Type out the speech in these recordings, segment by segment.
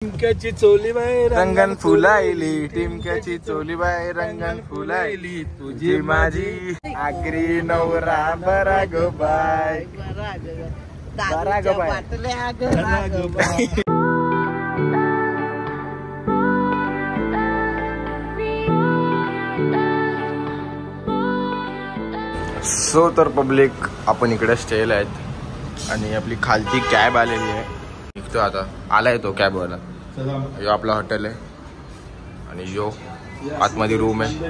टिमक्याची चोली बाई रंगन फुलायली, टिमक्याची चोली बाई रंगन फुलायली, तुझी माझी आगरी नवरा बरा गो बाय, बरा गो बाय. सो तर पब्लिक आपण इकडे स्टेल आहेत आणि आपली खालची कॅब आलेली आहे. निघतो आता, आलाय तो कॅबवाला. यो आपला हॉटेल आहे आणि यो आतमध्ये रूम आहे.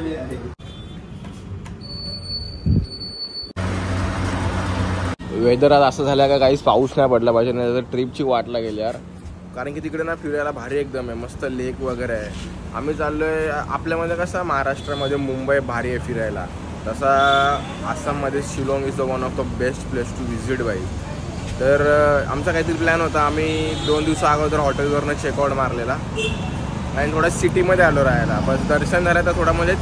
वेदर आज असं झालं का काहीच पाऊस नाही पडला पाहिजे, नाही तर ट्रिपची वाटला गेली यार. कारण की तिकडे ना फिरायला भारी एकदम आहे, मस्त लेक वगैरे आहे. आम्ही चाललोय, आपल्यामध्ये कसं महाराष्ट्रामध्ये मुंबई भारी आहे फिरायला, तसा आसाममध्ये Shillong is the one of the best place to visit बाई. तर आमचा काहीतरी प्लॅन होता. आम्ही 2 दिवसा अगोदर हॉटेलवरनं चेकआउट मारलेला आणि थोडा सिटीमध्ये आलो राहायला. बस दर्शन झालं तर थोडा म्हणजे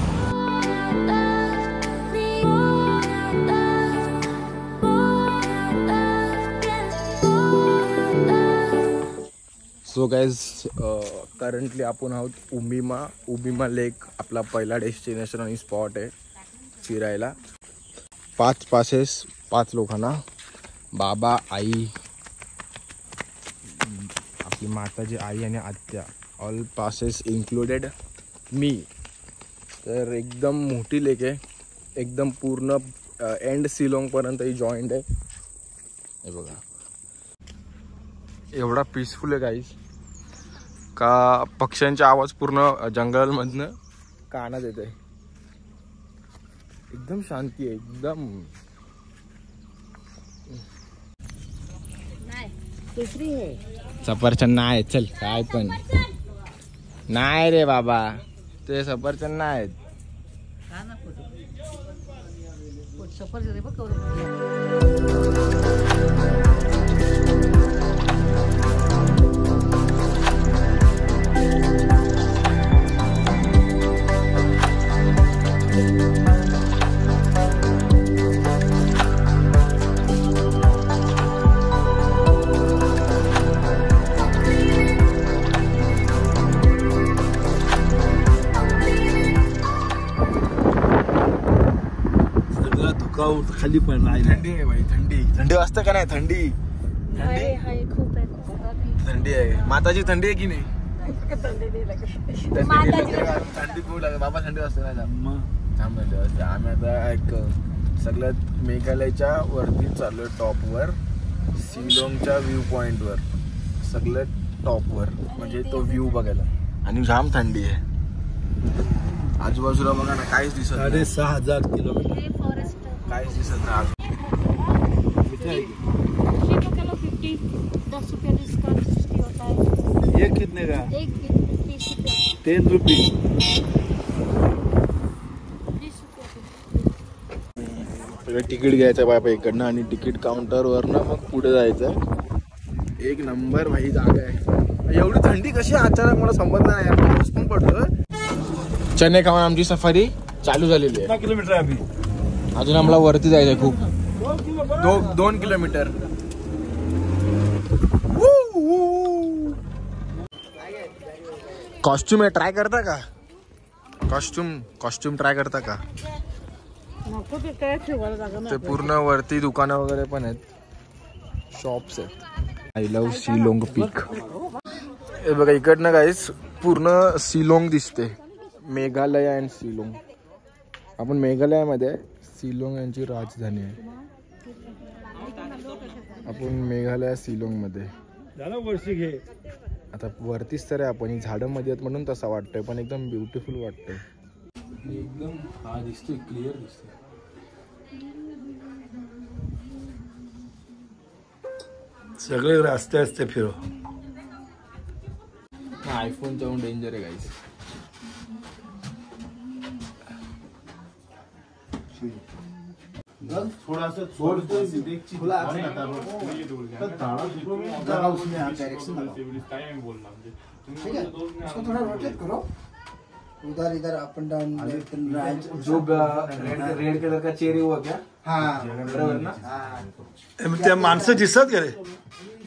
सो गाईज करंटली आपण आहोत उमिमा लेक. आपला पहिला डेस्टिनेशन आणि स्पॉट आहे फिरायला. 5 पासेस 5 लोकांना, बाबा, आई, आपली माताजी आई आणि आत्या, ऑल पासेस इन्क्लुडेड मी. तर एकदम मोठी लेक आहे, एकदम पूर्ण एंड शिलाँगपर्यंत ही जॉईंट आहे. हे बघा एवढा पीसफुल आहे गाईज का पक्ष्यांचे आवाज पूर्ण जंगलमधनं कानात येत आहे. एकदम शांती आहे एकदम. सफरचंद नाही, चल काय पण नाही रे बाबा, ते सफरचंद नाहीत. खाली पण नाही. थंडी आहे भाई, थंडी वाजतं का नाही? थंडी खूप आहे, थंडी आहे. माताजी थंडी आहे की नाही? थंडी खूप लागते बाबा, थंडी वाजते ना. थंडी वाजते. आम्ही आता एक सगळ्यात मेघालयच्या वरती चाललोय, टॉपवर, शिलाँगच्या व्ह्यू पॉइंटवर, सगळ्यात टॉपवर, म्हणजे तो व्ह्यू बघायला. आणि जाम थंडी आहे. आजूबाजूला बघा ना, काहीच दिसत नाही. 6,000 किलोमीटर काहीच दिसत नाही. एक कितने का? 10 रुपये. तिकीट घ्यायचं बाबा इकडनं आणि तिकीट काउंटरवरनं मग पुढे जायचं. एक नंबर भाई जागा आहे. एवढी थंडी कशी अचानक मला समजलं नाही यार. पाऊस पण पडतोय. चणे खाऊन आमची सफारी चालू झालेली आहे. 2 किलोमीटर आहे अभी. अजून आम्हाला वरती जायचंय खूप. 2 किलोमीटर. कॉस्ट्युम आहे, ट्राय करता का? कॉस्ट्युम ट्राय करता का? ते पूर्ण वरती दुकानं वगैरे पण आहेत, शॉप्स आहेत. आय लव्ह शिलाँग पीक. हे बघा इकडनं गाईस पूर्ण शिलाँग दिसते. मेघालय अँड शिलाँग. आपण मेघालयामध्ये, शिलाँग यांची राजधानी आहे. आपण मेघालय शिलाँगमध्ये. आता वरतीच तर आहे आपण, झाडं मध्ये आहेत म्हणून तसा वाटतंय, पण एकदम ब्युटिफुल वाटतंय. एकदम हा दिसतोय, क्लिअर दिसतोय. सगळे रस्ते असते फिरो. आयफोन जाऊन डेंजर आहे गाईस. थोड़ा सा छोड़ दो, खुला थोड़ा रोटेट करो उधर इधर अप एंड डाउन. जो रेड कलर का चेरी हुआ क्या? हाँ बरोबर ना. त्या माणसं दिसत गेले.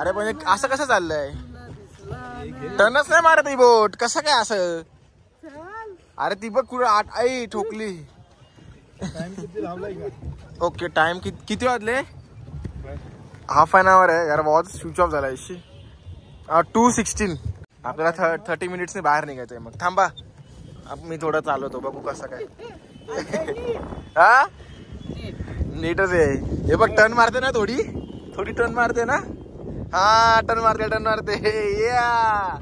अरे पण असं कसं चाललंय? टर्नच नाही मारत ही बोट, कसं काय असं? अरे ती बघ कुठं आई ठोकली. ओके टाइम किती वाजले? हाफ एन आवर आहे यार. वॉच स्विच ऑफ झाला. 2:16. आपल्याला 30 मिनिट्सने बाहेर निघायचंय. मग थांबा मी थोडं चालवतो, बघू कसं काय. हा नीटच आहे. हे बघ टर्न मारते ना, थोडी टर्न मारते ना. हा टर्न मारते. या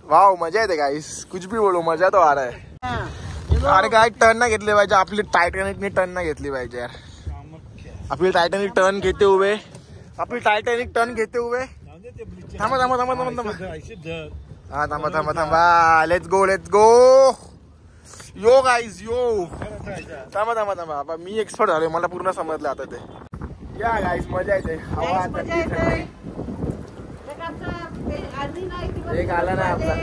वाव मजा येते गाईस. कुछ भी बोलो, मजा तो आ रहा है. अरे काय टर्न ना घेतली पाहिजे. आपली टायटॅनिकने टर्न ना घेतली पाहिजे यार. आपली टायटॅनिक टर्न घेते हुए. थांबा हा थांबा. Let's go. यो गाईज यो. थांबा मी एक्सपर्ट झालोय, मला पूर्ण समजलं आता ते. या गाईज मजा येते. एक आला ना आपला.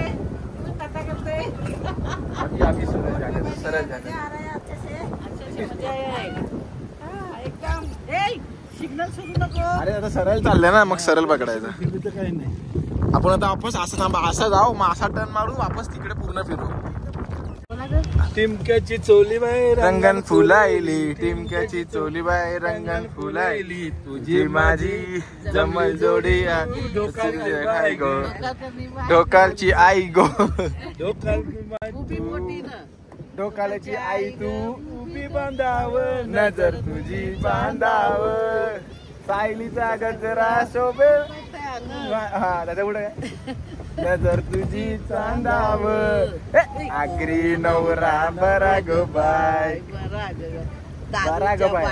सरळ झालं. अरे आता सरळ चाललंय ना, मग सरळ पकडायचं. आपण आता वापस असं थांबा, असं जाऊ, मग असा टर्न मारू, वापस तिकडे पूर्ण फिरू. टिमक्याची चोली बाई रंगन फुलायली, टिमक्याची चोली बाई रंगन फुलायली, तुझी माझी जमल जोडी आई गो, ढोकालची आई गो, ढोकालची आई तू उभी बांधाव, नजर तुझी बांधाव, सायलीचा गजरा शोभे. हा त्याच्या पुढे काय? नजर तुझी चांदाव, आगरी नवरा बरा गो बाय, बरा गो बाय.